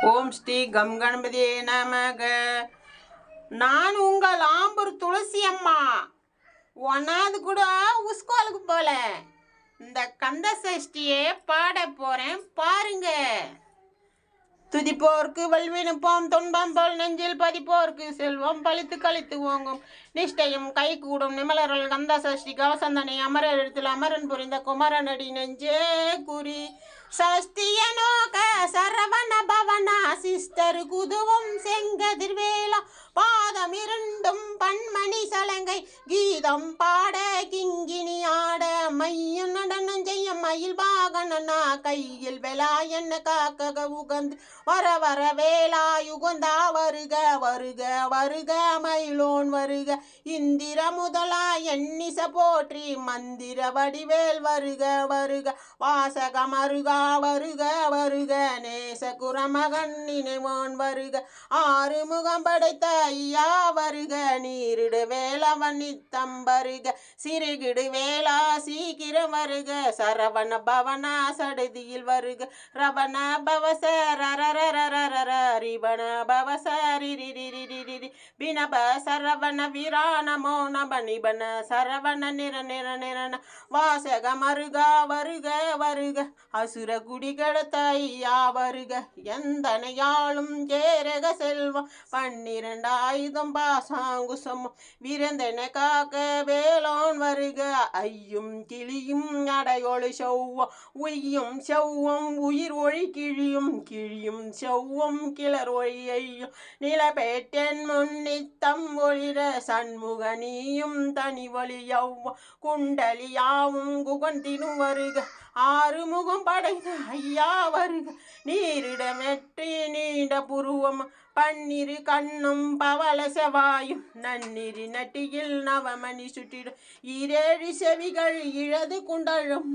ஓம் Sri come கணபதியே நமக. நான் உங்கள் ஆம்பூர் துளசி அம்மா. ஒன்னாவது கூட உஸ்கோலுக்கு போல இந்த கந்த சஷ்டியே பாட போறேன் பாருங்க. துதிப்போர்க்கு வல்வினுப்போம் துன்பம் போல் நெஞ்சில் பதிப்போர்க்கு செல்வம் பழித்து கழித்து ஓங்கும் நிஷ்டையும் கை கூடும் நிமலர்கள் கந்த சஷ்டி கவசந்தனை அமர எழுத்தில் அமரன் புரிந்த குமரனடி நெஞ்சே குறி சஷ்டிய நோக சரவண பவனா சிஸ்டர் குதுவும் செங்கதிர்வேலா பாதம் இரண்டும் பன்மணி சலங்கை கீதம் பாட கிங்கினி ஆட மையம் நடனம் செய்ய மயில் பாகனா கையில் வெலா என்ன காக்க உகந்து வர வர வேலா யுகந்தா வருக வருக வருக மயிலோன் வருக இந்திர முதலா எண்ணிச போற்றி மந்திர வடிவேல் வருக வருக வாசக மருகா வருக வருக நேச குரமகன் நினைவோன் வருக ஆறு முகம் படைத்த ஐயா வருக நீரிடு வேலவன் நித்தம் வருக சிறுகிடு வேலா சீக்கிரம் வருக சரவண பவனா சடுதியில் வருக ரவண பவச ரிபண பவச பினப சரவண வீரானமோ நப நிபன சரவண நிர நிர நிரண வாசக மருகா வருக வருக அசுர குடி கெடுத்த ஐயா வருக எந்தனையாளும் கேரக செல்வம் 12 ஆயுதம் பாசாங்குசம் விரந்தன காக்க வேலோன் வருக ஐயும் கிளியும் அடையொளி செவ்வாம் உய்யும் செவ்வாம் உயிர் ஒளி கிழியும் கிழியும் செவ்வாம் கிளர் ஒளி ஐயும் நிலப்பேட்டென் முன்னித்தம் ஒளிர சண்முக நீயும் தனி ஒளி யவ்வா குண்டலியாவும் குகந்தினும் வருக ஆறு முகம் படைத்த ஐயா வருக நீரிடமெற்றி நீண்ட புருவம் பன்னிரு கண்ணும் பவள செவாயும் நன்னிரி நட்டியில் நவமணி சுற்றிடும் இரேழு செவிகள் இழது குண்டழும்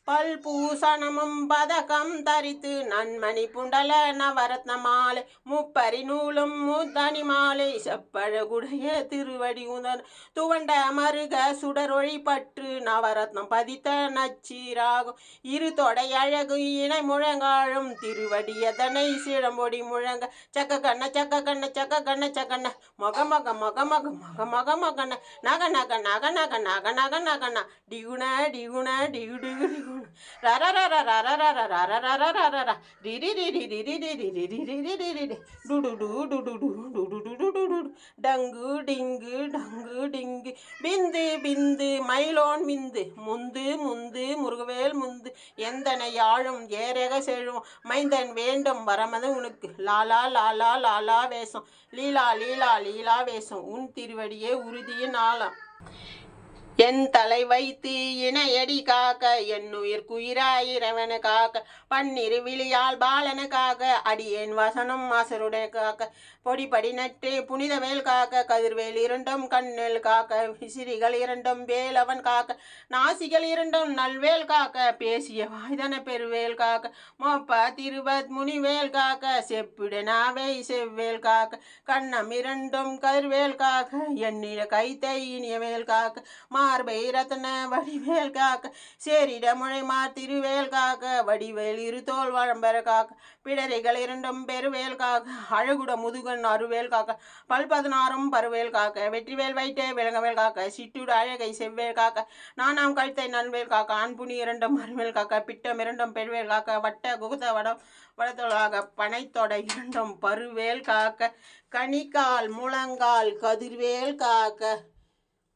பல்பூசணமும் பதகம் தரித்து நன்மணி புண்டல நவரத்ன மாலை முப்பரி நூலும் முத்தனி மாலை செப்பழகுடைய திருவடி உதன் துவண்ட மருக சுடரொழி பற்று நவரத்னம் பதித்த நச்சீராகும் இரு தொடை அழகு இணை முழங்காழும் திருவடியதனை சிழம்பொடி முழங்க சக்க கண்ண சக்க கண்ண சக்க கண்ண சக்கண்ண மொக மொக மொக மொக மொக மொக மொகண்ண நக நக நக நக நக நக நகண்ண டிகுன டிகுன டிகு டிகு டிகு டங்கு டிங்கு டங்கு டிங்கு பிந்து பிந்து மயிலோன் விந்து முந்து முந்து முருகவேல் முந்து எந்தனை யாழும் ஏரக செழும் மைந்தன் வேண்டும் வரமது உனக்கு லாலா லாலா லாலா வேஷம் லீலா லீலா லீலா வேஷம் உன் திருவடியே உறுதியின் ஆழம் என் தலை வைத்து இணையடி காக்க என்னுயிர் குயிராயிரவனு காக்க பன்னிரு விழியால் பாலனு காக்க அடியேன் வசனம் மாசருடைய காக்க பொடிப்படி நட்டு புனித வேல் காக்க கதிர்வேல் இரண்டும் கண்ணில் காக்க விசிறிகள் இரண்டும் வேலவன் காக்க நாசிகள் இரண்டும் நல்வேல் காக்க பேசிய வாய்தன பெருவேல் காக்க மொப்ப திருவத் முனிவேல் காக்க செப்பிடனாவை செவ்வேல் காக்க கண்ணம் இரண்டும் கதிர்வேல் காக்க எண்ணிட கைத்தை இனிய வேல் காக்க மார்பை ரத்ன வடிவேல் காக்க சேரிட முளைமார் திருவேல் காக்க வடிவேல் இருதோல் வழம்பர காக்க பிடரைகள் இரண்டும் பெருவேல் காக்க அழகுட முதுகன் அருவேல் காக்க 16 பருவேல் காக்க வெற்றிவேல் வைட்டே விலங்கவேல் காக்க சிட்டுடு அழகை செவ்வேல் காக்க நானாம் கழுத்தை நன்வேல் காக்க ஆண்புனி இரண்டும் அருவேல் காக்க பிட்டம் இரண்டும் பெருவேல் காக்க வட்ட குகுத வடத்தொழாக பனைத்தொடை இரண்டும் பருவேல் காக்க கனிக்கால் முழங்கால் கதிர்வேல் காக்க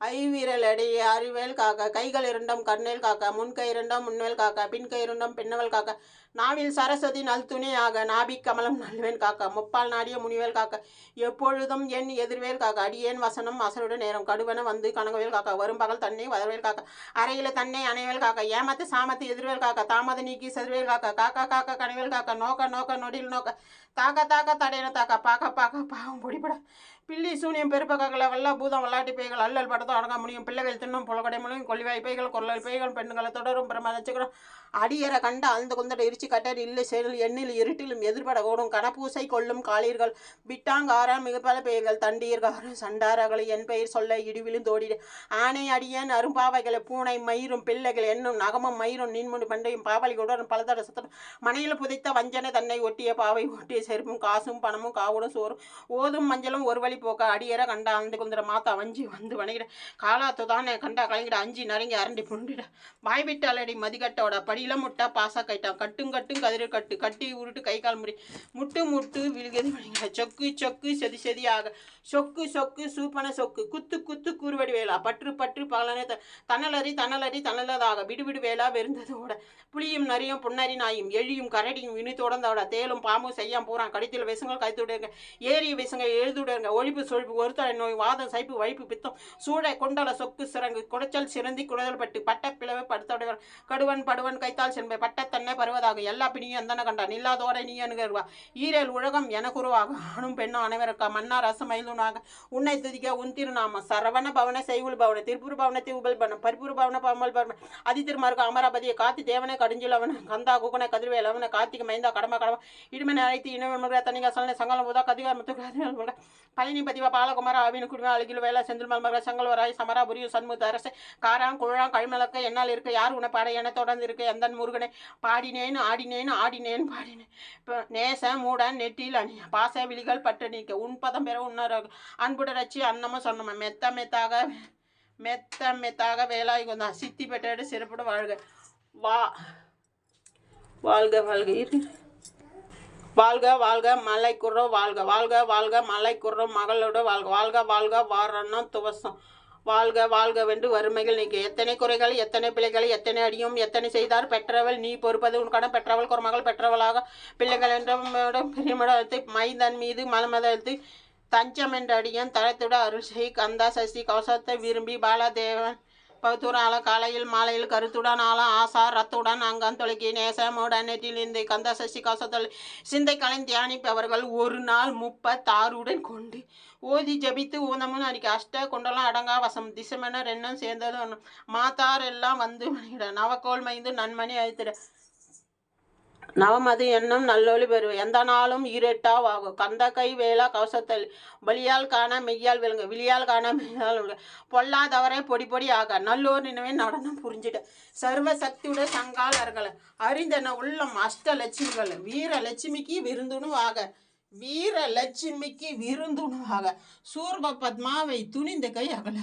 ஐவிரலடைய அறிவேல் காக்க கைகள் இரண்டும் கண்ணேல் காக்க முன்கை இரண்டும் முன்வேல் காக்க பின்கை இரண்டும் பின்னவல் காக்க நாவில் சரஸ்வதி நல் துணையாக நாபிக் கமலம் நல்வேல் காக்க முப்பால் நாடிய முனிவேல் காக்க எப்பொழுதும் என் எதிர்வேல் காக்க அடியேன் வசனம் அசருடன் நேரம் கடுவன வந்து கனகவேல் காக்க வரும் பகல் தன்னை வதவேல் காக்க அறையில தன்னை அணைவேல் காக்க ஏமத்து சாமத்து எதிர்வேல் காக்க தாமத நீக்கி செதிர்வேல் காக்க காக்கா காக்க கனவேல் காக்க நோக்க நோக்க நொடியில் நோக்க தாக்க தாக்க தடையின தாக்க பாக்க பாக்க பாவம் பொடிப்பட பில்லி சூனியம் பெருப்பகல வல்ல பூதம் வல்லாட்டி பேய்கள் அல்லல் படத்தோ அடங்க முடியும் பிள்ளைகள் தின்னும் புலகடை முடியும் கொள்ளிவாய் பேய்கள் கொள்ளல் பேய்கள் பெண்களை தொடரும் பிரம நட்சத்திரம் அடியற கண்ட ஆழ்ந்த குந்தட இருச்சி கட்டர் இல்லை செயல் எண்ணில் இருட்டிலும் எதிர்பட ஓடும் கனப்பூசை கொள்ளும் காளீர்கள் விட்டாங்காரா மிகப்பல பெயர்கள் தண்டீர்காரும் சண்டாரகளை என் பெயர் சொல்ல இடிவிலும் தோடிடு ஆனை அடியன் அரும்பாவைகளை பூனை மயிரும் பிள்ளைகள் என்னும் நகமும் மயிரும் நீன்முடி பண்டையும் பாவலிகளுடன் பலதட சத்தம் மனையில் புதைத்த வஞ்சனை தன்னை ஒட்டிய பாவை ஒட்டிய செருப்பும் காசும் பணமும் காவுடும் சோறும் ஓதும் மஞ்சளும் ஒரு வழி போக்க அடியற கண்ட ஆழ்ந்த குந்தர மாத்தா வஞ்சி வந்து வணங்கிட காலாத்துதானே கண்டா கலங்கிட அஞ்சி நரங்கி அரண்டி புண்டிட வாய் விட்டாலடி மதிக்கட்டோட படியில முட்டா பாசா கைட்டான் கட்டும் கதிர கட்டி உருட்டு கை கால் முடி முட்டு விழுகதி வணங்கிட சொக்கு சொக்கு செதி செதியாக சொக்கு சொக்கு சூப்பன சொக்கு குத்து கூறுவடி வேளா பற்று பகலனே தணலறி தணலதாக விடுவிடு வேளா வெறுந்ததோட புளியும் நரியும் புன்னரி நாயும் எழியும் கரடியும் வினி தொடர்ந்தோட தேலும் பாம்பும் செய்யாம் பூரான் கடித்தில் விசங்கள் கைத்துடுங்க ஏறிய விசங்கள் எழுதுடுங்க ஒழிப்பு சொழிப்பு ஒருத்தலை நோய் வாதம் சைப்பு வைப்பு பித்தம் சூடை கொண்டல சொக்கு சிறங்கு குடைச்சல் சிறந்தி குடைதல் பட்டு பட்ட பிளவு படுத்தோடைவர் கடுவன் கைத்தால் சென்பை பட்டத்தன்னை பருவதாக எல்லா பிணியும் எந்தன கண்டா நில்லாதோட நீ அணுகருவா ஈரேல் உலகம் எனக்குருவாக ஆணும் பெண்ணும் அனைவருக்கா மன்னா ரசம் மயிலுனாக உன்னை துதிக்க உன் திருநாம சரவண பவன செய்குல் பவன திருப்பூர் பவன திவுபல் பவன பரிபூர் பவன பவமல் பவன அதி திருமார்க்கு அமராபதியை காத்தி தேவனை கடிஞ்சிலவன கந்தா குகனை கதிர்வேலவன கார்த்திகை மைந்தா கடமை இடுமனை அழைத்து இனவன்முறை தனிகா சலனை சங்கலம் உதா கதிகார் முத்து பழனி பதிவா பாலகுமார அவின் குடும்ப அழகில் வேலை செந்தில் மல்மகள் சங்கல்வராய் சமராபுரியும் சண்முக அரசை காராம் குழாம் கழிமலக்க என்னால் இருக்க யார் உன பாட என தொடர்ந்து இருக்க எந்த முருகனை ஆடினேன் பாடினேன் இப்போ நேச மூடன் நெட்டியில் அணி பாச விழிகள் பட்டு நீக்க உன் பதம் பெற உன்னர அன்புட ரச்சி அன்னமும் சொன்னமா மெத்தாக வேலாய் கொண்டா சித்தி பெற்ற சிறப்புட வாழ்க மலை குர்றோம் வாழ்க மலை குர்றோம் மகளோட வாழ்க வாரணம் துவசம் வாழ்க வென்று வறுமைகள் நீக்க எத்தனை குறைகள் எத்தனை பிள்ளைகள் எத்தனை அடியும் எத்தனை செய்தார் பெற்றவள் நீ பொறுப்பது உன் கடன் பெற்றவள் குறமகள் பெற்றவளாக பிள்ளைகள் என்ற பெரியமடத்தை மைதன் மீது மலமதத்து தஞ்சம் என்ற அடியன் தளத்துட அருள் செய் கந்தா சசி கவசத்தை விரும்பி பாலதேவன் பௌத்தூரால காலையில் மாலையில் கருத்துடன் ஆலம் ஆசா ரத்துடன் அங்கம் தொலைக்கி நேசமுடன் நெற்றில் இந்த கந்த சசி கவசத்தொல் சிந்தை கலை தியானிப்பவர்கள் ஒரு நாள் 36 கொண்டு ஓதி ஜபித்து ஊனமும் அடிக்க அஷ்ட கொண்டெல்லாம் அடங்கா வசம் திசமென ரெண்டும் சேர்ந்தது மாத்தார் எல்லாம் வந்து நவக்கோல் மைந்து நன்மணி அழித்திட நவமது என்னும் நல்லொளி பெறுவ எந்த நாளும் ஈரெட்டாவாகும் கந்த கை வேளா கவசத்தல் வலியால் காண மெய்யால் விழுங்க விழியால் காண மெய்யால் விழுங்க பொல்லாதவரை பொடி ஆக நல்லோர் நினைவே நடனம் புரிஞ்சிட சர்வ சக்தியுட சங்காலர்கள் அறிந்தன உள்ளம் அஷ்டலட்சுமிகள் வீரலட்சுமிக்கு விருந்துணுவாக சூர்ப பத்மாவை துணிந்த கை அகல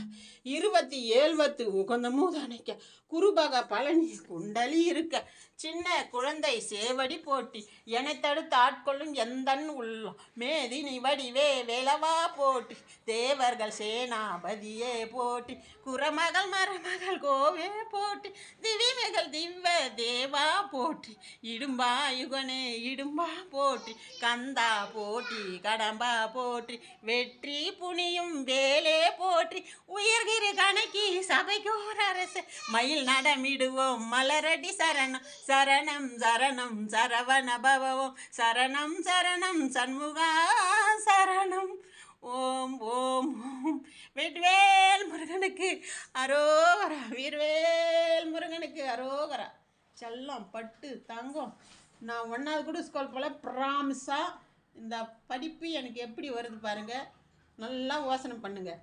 27 உகந்த மூதனைக்க குருபக பழனி குண்டலி இருக்க சின்ன குழந்தை சேவடி போட்டி என்னை தடுத்து ஆட்கொள்ளும் எந்தன் உள்ளம் மேதினி வடிவே வேலவா போட்டி தேவர்கள் சேனாபதியே போட்டி குரமகள் மருமகள் கோவே போட்டி திவிமைகள் திவ்வ தேவா போட்டி இடும்பா யுகனே இடும்பா போட்டி கந்தா போட்டி கடம்பா போற்றி வெற்றி புனியும் வேலே போற்றி உயர்கிற கணக்கி சபைக்கோர் அரசு மயில் நடமிடுவோம் மலரடி சரணம் சரவண பவம் சரணம் சண்முகா சரணம் ஓம் வெட்வேல் முருகனுக்கு அரோகரா வீர்வேல் முருகனுக்கு அரோகரா செல்லம் பட்டு தங்கம் நான் 1வது கூட ஸ்கூல் போல் ப்ராமிஸாக இந்த படிப்பு எனக்கு எப்படி வருது பாருங்கள் நல்லா யோசனை பண்ணுங்கள்